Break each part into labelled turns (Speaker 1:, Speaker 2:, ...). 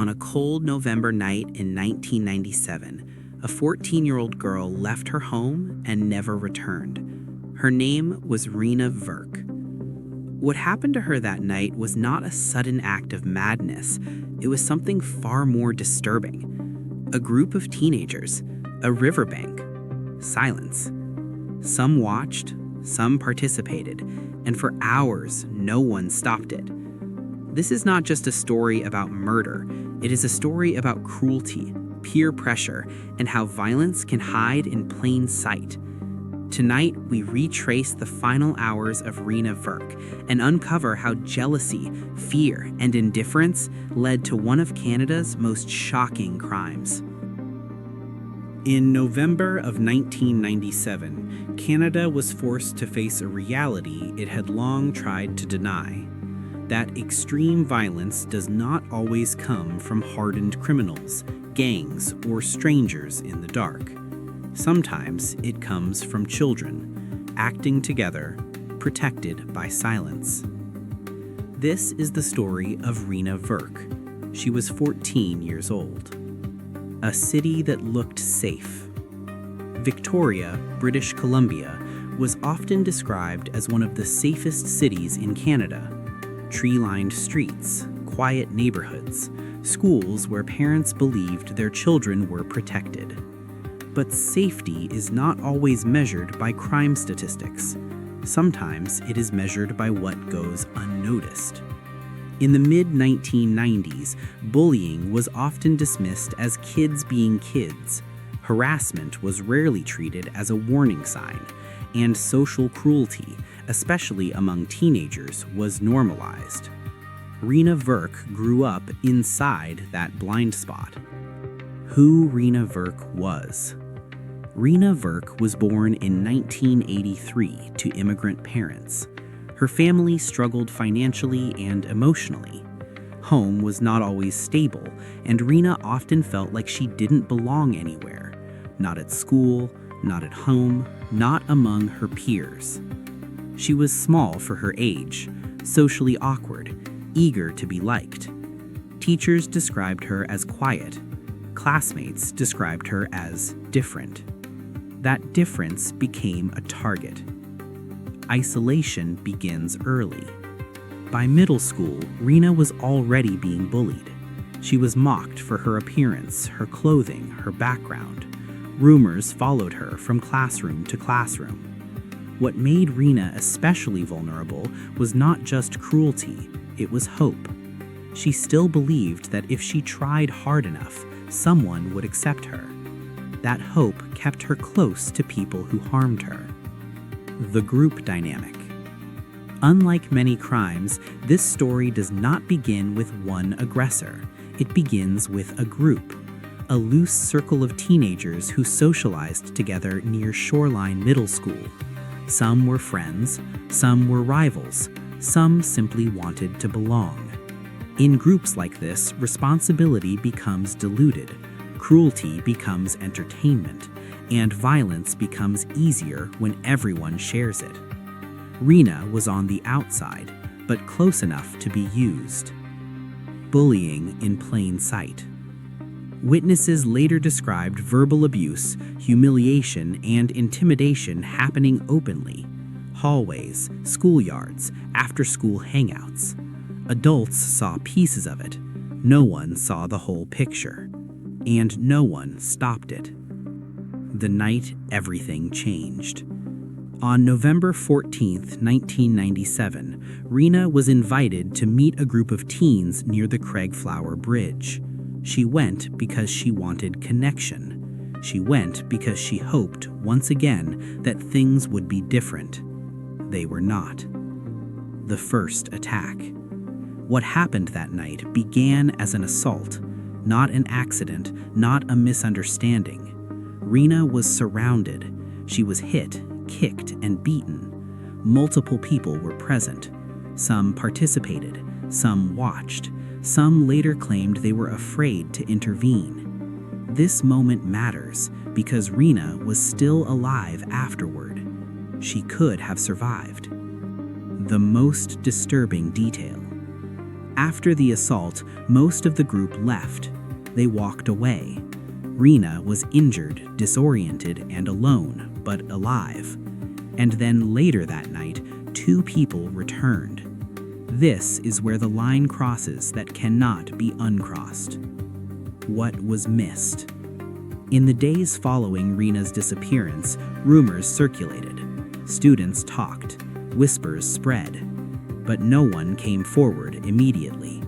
Speaker 1: on a cold November night in 1997, a 14-year-old girl left her home and never returned. Her name was Reena Virk. What happened to her that night was not a sudden act of madness. It was something far more disturbing. A group of teenagers, a riverbank, silence. Some watched, some participated, and for hours, no one stopped it. This is not just a story about murder. It is a story about cruelty, peer pressure, and how violence can hide in plain sight. Tonight, we retrace the final hours of Reena Virk and uncover how jealousy, fear, and indifference led to one of Canada's most shocking crimes. In November of 1997, Canada was forced to face a reality it had long tried to deny. That extreme violence does not always come from hardened criminals, gangs, or strangers in the dark. Sometimes it comes from children, acting together, protected by silence. This is the story of Reena Virk. She was 14 years old. A city that looked safe. Victoria, British Columbia, was often described as one of the safest cities in Canada. Tree-lined streets, quiet neighborhoods, schools where parents believed their children were protected. But safety is not always measured by crime statistics. Sometimes it is measured by what goes unnoticed. In the mid-1990s, bullying was often dismissed as kids being kids. Harassment was rarely treated as a warning sign, and social cruelty, especially among teenagers, was normalized. Reena Virk grew up inside that blind spot. Who Reena Virk was. Reena Virk was born in 1983 to immigrant parents. Her family struggled financially and emotionally. Home was not always stable, and Reena often felt like she didn't belong anywhere. Not at school, not at home, not among her peers. She was small for her age, socially awkward, eager to be liked. Teachers described her as quiet. Classmates described her as different. That difference became a target. Isolation begins early. By middle school, Reena was already being bullied. She was mocked for her appearance, her clothing, her background. Rumors followed her from classroom to classroom. What made Reena especially vulnerable was not just cruelty, it was hope. She still believed that if she tried hard enough, someone would accept her. That hope kept her close to people who harmed her. The group dynamic. Unlike many crimes, this story does not begin with one aggressor. It begins with a group, a loose circle of teenagers who socialized together near Shoreline Middle School. Some were friends, some were rivals, some simply wanted to belong. In groups like this, responsibility becomes diluted, cruelty becomes entertainment, and violence becomes easier when everyone shares it. Reena was on the outside, but close enough to be used. Bullying in plain sight. Witnesses later described verbal abuse, humiliation, and intimidation happening openly. Hallways, schoolyards, after-school hangouts. Adults saw pieces of it. No one saw the whole picture. And no one stopped it. The night everything changed. On November 14, 1997, Reena was invited to meet a group of teens near the Craigflower Bridge. She went because she wanted connection. She went because she hoped, once again, that things would be different. They were not. The first attack. What happened that night began as an assault, not an accident, not a misunderstanding. Reena was surrounded. She was hit, kicked, and beaten. Multiple people were present. Some participated, some watched, some later claimed they were afraid to intervene. This moment matters because Reena was still alive afterward. She could have survived. The most disturbing detail. After the assault, most of the group left. They walked away. Reena was injured, disoriented, and alone, but alive. And then later that night, 2 people returned. This is where the line crosses that cannot be uncrossed. What was missed? In the days following Reena's disappearance, rumors circulated. Students talked. Whispers spread. But no one came forward immediately.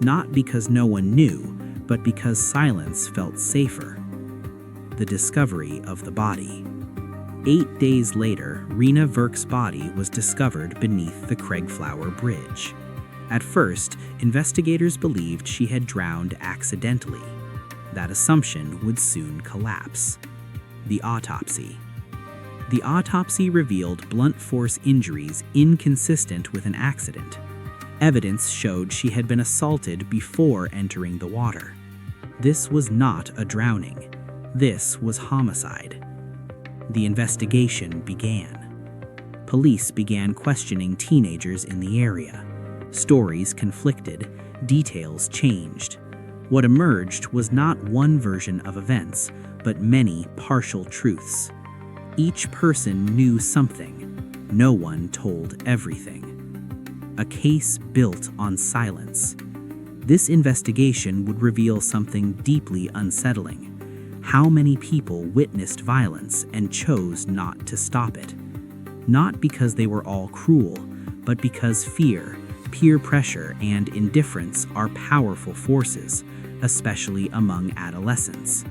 Speaker 1: Not because no one knew, but because silence felt safer. The discovery of the body. 8 days later, Reena Virk's body was discovered beneath the Craigflower Bridge. At first, investigators believed she had drowned accidentally. That assumption would soon collapse. The autopsy. The autopsy revealed blunt force injuries inconsistent with an accident. Evidence showed she had been assaulted before entering the water. This was not a drowning. This was homicide. The investigation began. Police began questioning teenagers in the area. Stories conflicted, details changed. What emerged was not one version of events, but many partial truths. Each person knew something. No one told everything. A case built on silence. This investigation would reveal something deeply unsettling. How many people witnessed violence and chose not to stop it? Not because they were all cruel, but because fear, peer pressure, and indifference are powerful forces, especially among adolescents.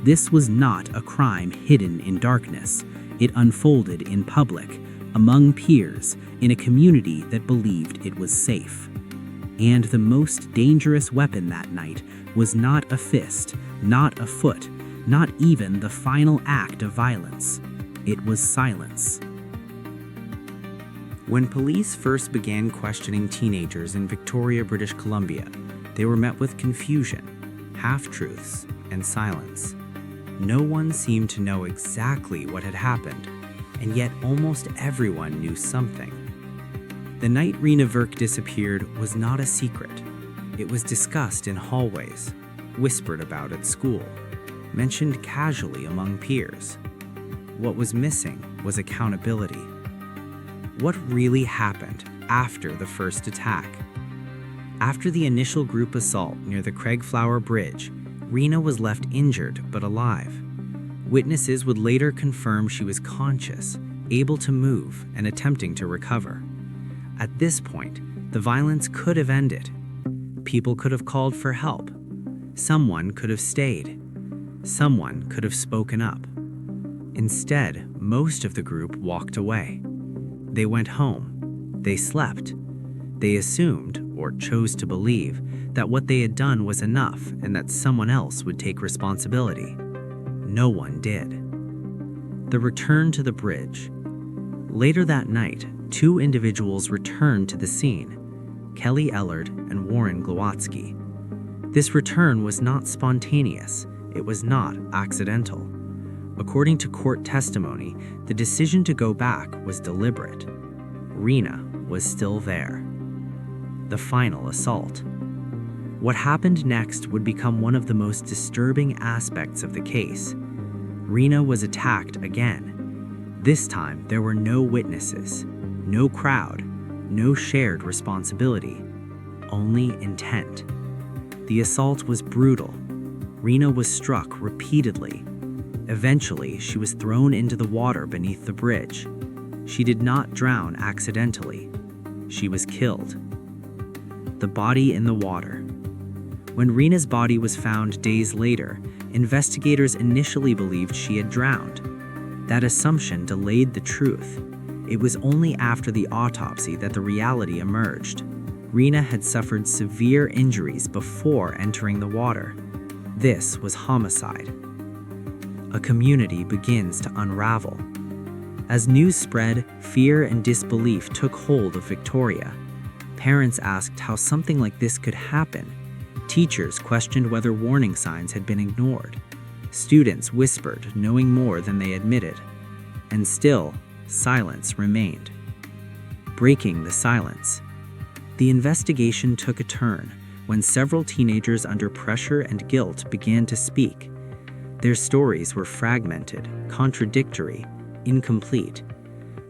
Speaker 1: This was not a crime hidden in darkness. It unfolded in public, among peers, in a community that believed it was safe. And the most dangerous weapon that night was not a fist, not a foot, not even the final act of violence. It was silence. When police first began questioning teenagers in Victoria, British Columbia, they were met with confusion, half-truths, and silence. No one seemed to know exactly what had happened, and yet almost everyone knew something. The night Reena Virk disappeared was not a secret. It was discussed in hallways, whispered about at school, mentioned casually among peers. What was missing was accountability. What really happened after the first attack? After the initial group assault near the Craigflower Bridge, Reena was left injured but alive. Witnesses would later confirm she was conscious, able to move, and attempting to recover. At this point, the violence could have ended. People could have called for help. Someone could have stayed. Someone could have spoken up. Instead, most of the group walked away. They went home. They slept. They assumed, or chose to believe, that what they had done was enough and that someone else would take responsibility. No one did. The return to the bridge. Later that night, 2 individuals returned to the scene, Kelly Ellard and Warren Glowatsky. This return was not spontaneous. It was not accidental. According to court testimony, the decision to go back was deliberate. Reena was still there. The final assault. What happened next would become one of the most disturbing aspects of the case. Reena was attacked again. This time, there were no witnesses, no crowd, no shared responsibility, only intent. The assault was brutal. Reena was struck repeatedly. Eventually, she was thrown into the water beneath the bridge. She did not drown accidentally. She was killed. The body in the water. When Reena's body was found days later, investigators initially believed she had drowned. That assumption delayed the truth. It was only after the autopsy that the reality emerged. Reena had suffered severe injuries before entering the water. This was homicide. A community begins to unravel. As news spread, fear and disbelief took hold of Victoria. Parents asked how something like this could happen. Teachers questioned whether warning signs had been ignored. Students whispered, knowing more than they admitted. And still, silence remained. Breaking the silence. The investigation took a turn when several teenagers under pressure and guilt began to speak. Their stories were fragmented, contradictory, incomplete,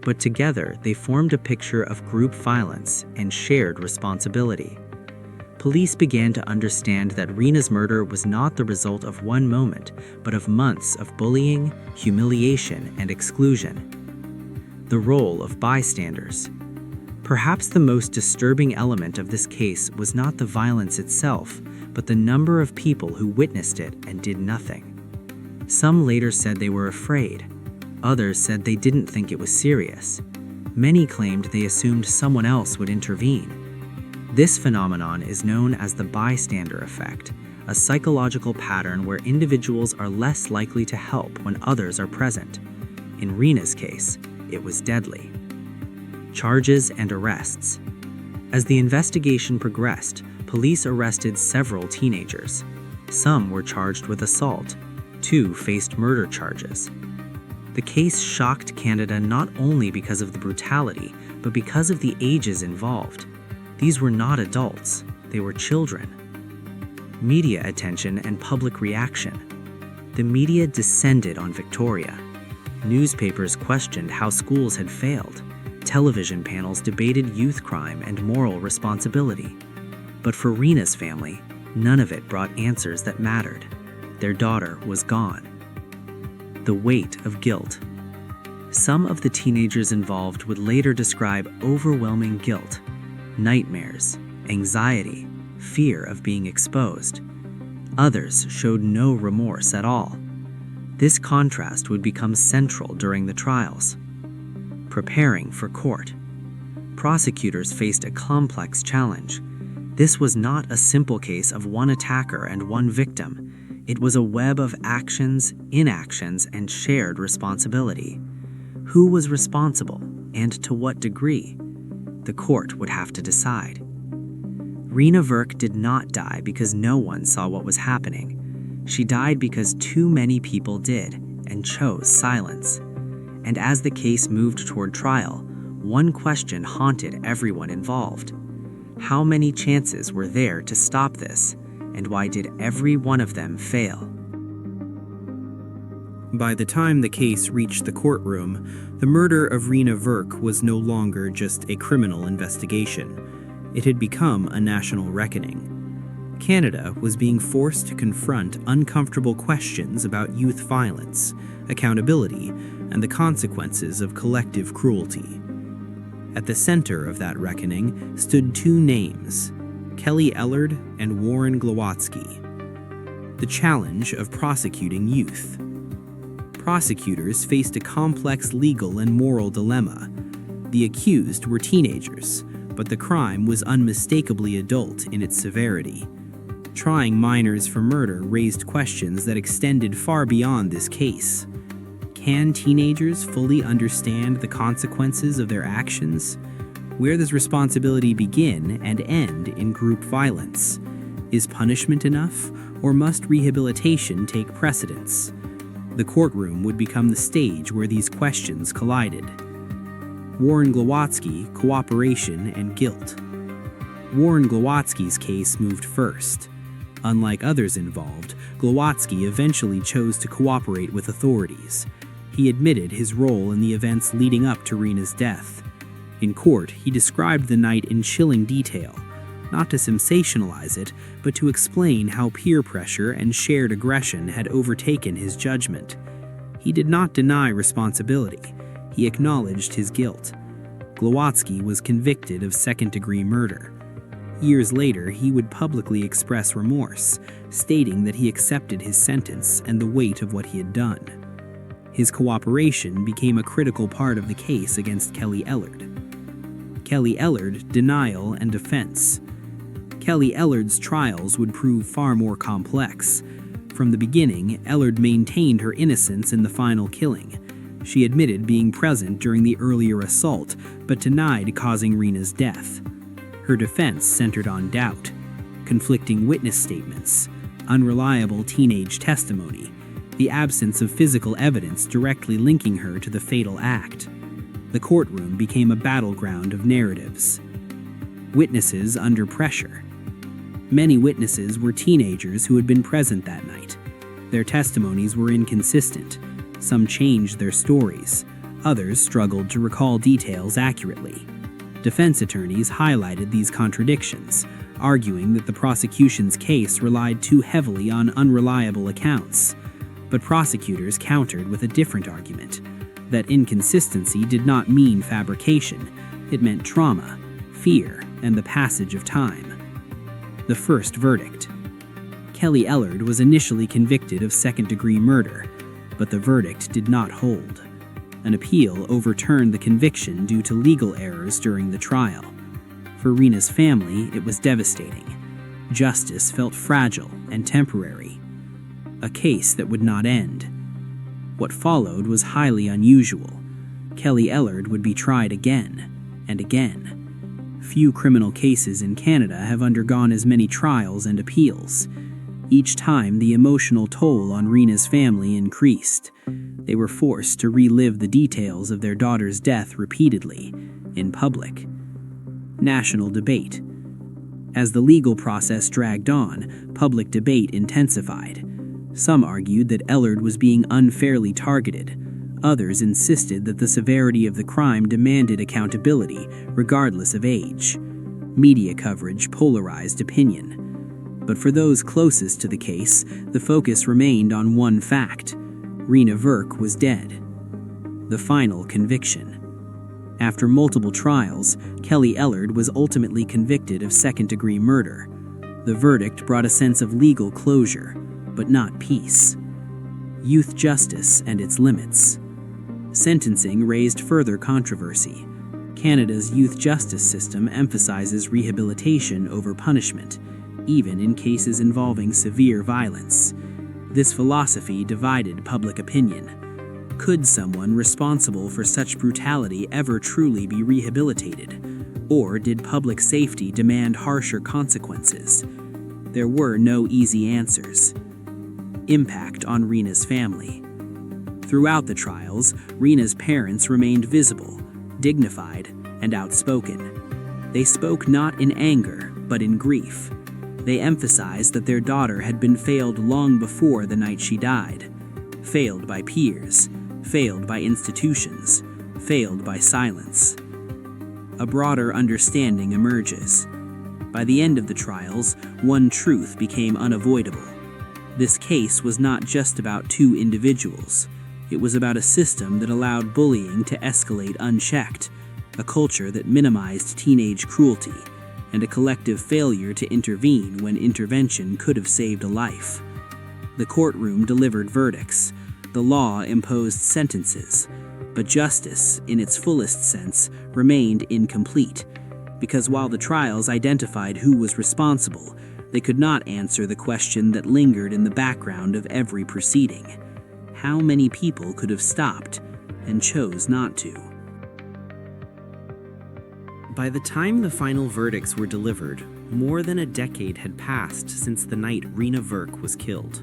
Speaker 1: but together they formed a picture of group violence and shared responsibility. Police began to understand that Reena's murder was not the result of one moment, but of months of bullying, humiliation, and exclusion. The role of bystanders. Perhaps the most disturbing element of this case was not the violence itself, but the number of people who witnessed it and did nothing. Some later said they were afraid. Others said they didn't think it was serious. Many claimed they assumed someone else would intervene. This phenomenon is known as the bystander effect, a psychological pattern where individuals are less likely to help when others are present. In Reena's case, it was deadly. Charges and arrests. As the investigation progressed, police arrested several teenagers. Some were charged with assault. 2 faced murder charges. The case shocked Canada not only because of the brutality, but because of the ages involved. These were not adults, they were children. Media attention and public reaction. The media descended on Victoria. Newspapers questioned how schools had failed. Television panels debated youth crime and moral responsibility. But for Reena's family, none of it brought answers that mattered. Their daughter was gone. The weight of guilt. Some of the teenagers involved would later describe overwhelming guilt, nightmares, anxiety, fear of being exposed. Others showed no remorse at all. This contrast would become central during the trials. Preparing for court. Prosecutors faced a complex challenge. This was not a simple case of one attacker and one victim. It was a web of actions, inactions, and shared responsibility. Who was responsible, and to what degree? The court would have to decide. Reena Virk did not die because no one saw what was happening. She died because too many people did, and chose silence. And as the case moved toward trial, one question haunted everyone involved. How many chances were there to stop this? And why did every one of them fail? By the time the case reached the courtroom, the murder of Reena Virk was no longer just a criminal investigation. It had become a national reckoning. Canada was being forced to confront uncomfortable questions about youth violence, accountability, and the consequences of collective cruelty. At the center of that reckoning stood 2 names, Kelly Ellard and Warren Glowatsky. The challenge of prosecuting youth. Prosecutors faced a complex legal and moral dilemma. The accused were teenagers, but the crime was unmistakably adult in its severity. Trying minors for murder raised questions that extended far beyond this case. Can teenagers fully understand the consequences of their actions? Where does responsibility begin and end in group violence? Is punishment enough, or must rehabilitation take precedence? The courtroom would become the stage where these questions collided. Warren Glowatsky, cooperation and guilt. Warren Glowatsky's case moved first. Unlike others involved, Glowatsky eventually chose to cooperate with authorities. He admitted his role in the events leading up to Reena's death. In court, he described the night in chilling detail, not to sensationalize it, but to explain how peer pressure and shared aggression had overtaken his judgment. He did not deny responsibility. He acknowledged his guilt. Glowatsky was convicted of second-degree murder. Years later, he would publicly express remorse, stating that he accepted his sentence and the weight of what he had done. His cooperation became a critical part of the case against Kelly Ellard. Kelly Ellard, denial and defense. Kelly Ellard's trials would prove far more complex. From the beginning, Ellard maintained her innocence in the final killing. She admitted being present during the earlier assault, but denied causing Reena's death. Her defense centered on doubt, conflicting witness statements, unreliable teenage testimony, the absence of physical evidence directly linking her to the fatal act. The courtroom became a battleground of narratives. Witnesses under pressure. Many witnesses were teenagers who had been present that night. Their testimonies were inconsistent. Some changed their stories. Others struggled to recall details accurately. Defense attorneys highlighted these contradictions, arguing that the prosecution's case relied too heavily on unreliable accounts. But prosecutors countered with a different argument, that inconsistency did not mean fabrication. It meant trauma, fear, and the passage of time. The first verdict. Kelly Ellard was initially convicted of second-degree murder, but the verdict did not hold. An appeal overturned the conviction due to legal errors during the trial. For Reena's family, it was devastating. Justice felt fragile and temporary. A case that would not end. What followed was highly unusual. Kelly Ellard would be tried again and again. Few criminal cases in Canada have undergone as many trials and appeals. Each time, the emotional toll on Reena's family increased. They were forced to relive the details of their daughter's death repeatedly, in public. National debate. As the legal process dragged on, public debate intensified. Some argued that Ellard was being unfairly targeted. Others insisted that the severity of the crime demanded accountability, regardless of age. Media coverage polarized opinion. But for those closest to the case, the focus remained on one fact: Reena Virk was dead. The final conviction. After multiple trials, Kelly Ellard was ultimately convicted of second-degree murder. The verdict brought a sense of legal closure, but not peace. Youth justice and its limits. Sentencing raised further controversy. Canada's youth justice system emphasizes rehabilitation over punishment, even in cases involving severe violence. This philosophy divided public opinion. Could someone responsible for such brutality ever truly be rehabilitated? Or did public safety demand harsher consequences? There were no easy answers. Impact on Reena's family. Throughout the trials, Reena's parents remained visible, dignified, and outspoken. They spoke not in anger, but in grief. They emphasized that their daughter had been failed long before the night she died. Failed by peers, failed by institutions, failed by silence. A broader understanding emerges. By the end of the trials, one truth became unavoidable. This case was not just about two individuals. It was about a system that allowed bullying to escalate unchecked, a culture that minimized teenage cruelty, and a collective failure to intervene when intervention could have saved a life. The courtroom delivered verdicts. The law imposed sentences. But justice, in its fullest sense, remained incomplete, because while the trials identified who was responsible, they could not answer the question that lingered in the background of every proceeding. How many people could have stopped and chose not to? By the time the final verdicts were delivered, more than a decade had passed since the night Reena Virk was killed.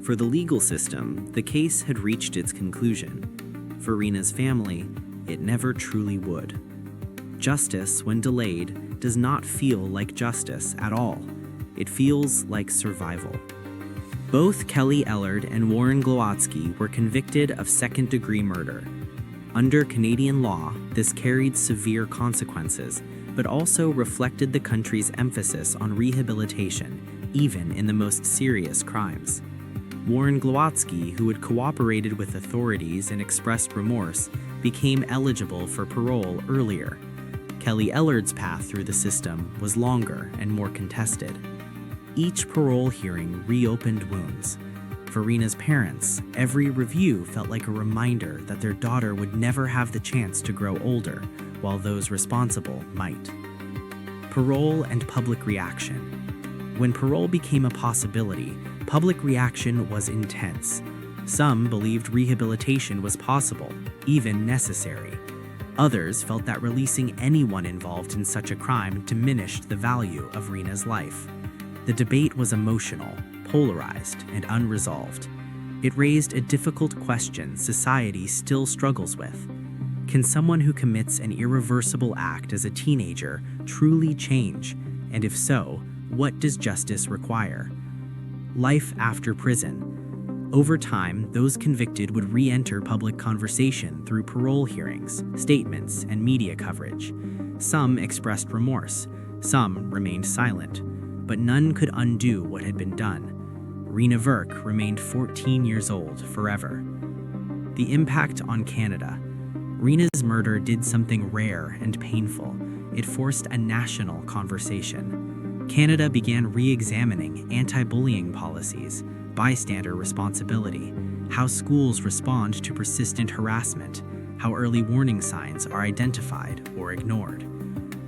Speaker 1: For the legal system, the case had reached its conclusion. For Reena's family, it never truly would. Justice, when delayed, does not feel like justice at all. It feels like survival. Both Kelly Ellard and Warren Glowatsky were convicted of second-degree murder. Under Canadian law, this carried severe consequences, but also reflected the country's emphasis on rehabilitation, even in the most serious crimes. Warren Glowatsky, who had cooperated with authorities and expressed remorse, became eligible for parole earlier. Kelly Ellard's path through the system was longer and more contested. Each parole hearing reopened wounds. For Reena's parents, every review felt like a reminder that their daughter would never have the chance to grow older, while those responsible might. Parole and public reaction. When parole became a possibility, public reaction was intense. Some believed rehabilitation was possible, even necessary. Others felt that releasing anyone involved in such a crime diminished the value of Reena's life. The debate was emotional, polarized, and unresolved. It raised a difficult question society still struggles with. Can someone who commits an irreversible act as a teenager truly change? And if so, what does justice require? Life after prison. Over time, those convicted would re-enter public conversation through parole hearings, statements, and media coverage. Some expressed remorse, some remained silent, but none could undo what had been done. Reena Virk remained 14 years old forever. The impact on Canada. Reena's murder did something rare and painful. It forced a national conversation. Canada began re-examining anti-bullying policies, bystander responsibility, how schools respond to persistent harassment, how early warning signs are identified or ignored.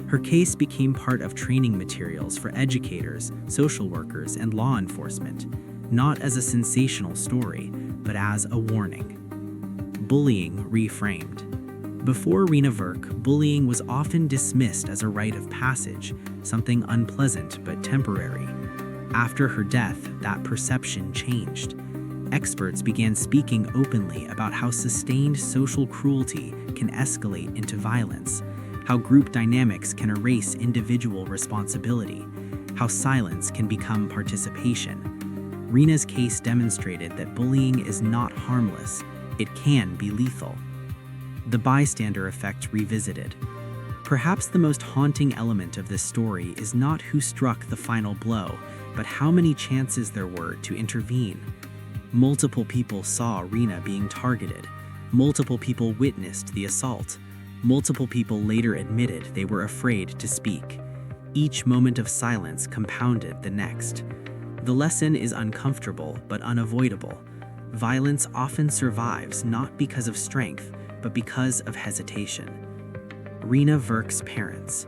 Speaker 1: Her case became part of training materials for educators, social workers, and law enforcement, not as a sensational story, but as a warning. Bullying reframed. Before Reena Virk, bullying was often dismissed as a rite of passage, something unpleasant but temporary. After her death, that perception changed. Experts began speaking openly about how sustained social cruelty can escalate into violence, how group dynamics can erase individual responsibility, how silence can become participation. Reena's case demonstrated that bullying is not harmless, it can be lethal. The bystander effect revisited. Perhaps the most haunting element of this story is not who struck the final blow, but how many chances there were to intervene. Multiple people saw Reena being targeted. Multiple people witnessed the assault. Multiple people later admitted they were afraid to speak. Each moment of silence compounded the next. The lesson is uncomfortable but unavoidable. Violence often survives not because of strength, but because of hesitation. Reena Virk's parents.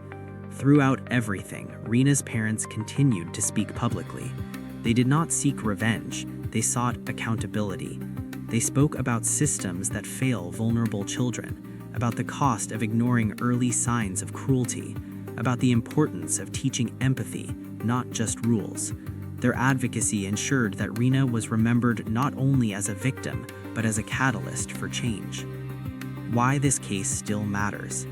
Speaker 1: Throughout everything, Reena's parents continued to speak publicly. They did not seek revenge, they sought accountability. They spoke about systems that fail vulnerable children, about the cost of ignoring early signs of cruelty, about the importance of teaching empathy, not just rules. Their advocacy ensured that Reena was remembered not only as a victim, but as a catalyst for change. Why this case still matters.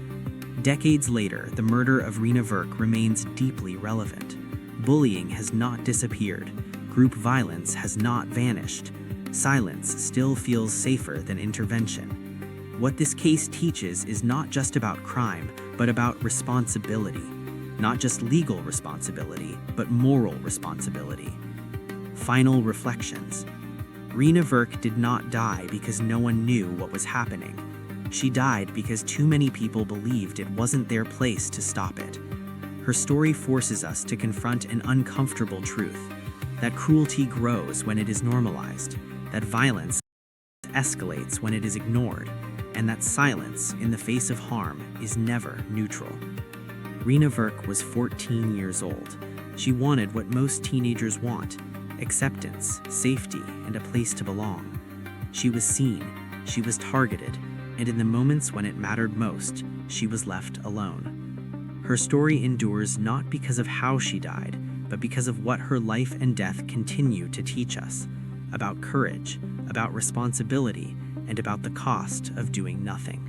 Speaker 1: Decades later, the murder of Reena Virk remains deeply relevant. Bullying has not disappeared. Group violence has not vanished. Silence still feels safer than intervention. What this case teaches is not just about crime, but about responsibility. Not just legal responsibility, but moral responsibility. Final reflections. Reena Virk did not die because no one knew what was happening. She died because too many people believed it wasn't their place to stop it. Her story forces us to confront an uncomfortable truth, that cruelty grows when it is normalized, that violence escalates when it is ignored, and that silence in the face of harm is never neutral. Reena Virk was 14 years old. She wanted what most teenagers want: acceptance, safety, and a place to belong. She was seen, she was targeted, and in the moments when it mattered most, she was left alone. Her story endures not because of how she died, but because of what her life and death continue to teach us: about courage, about responsibility, and about the cost of doing nothing.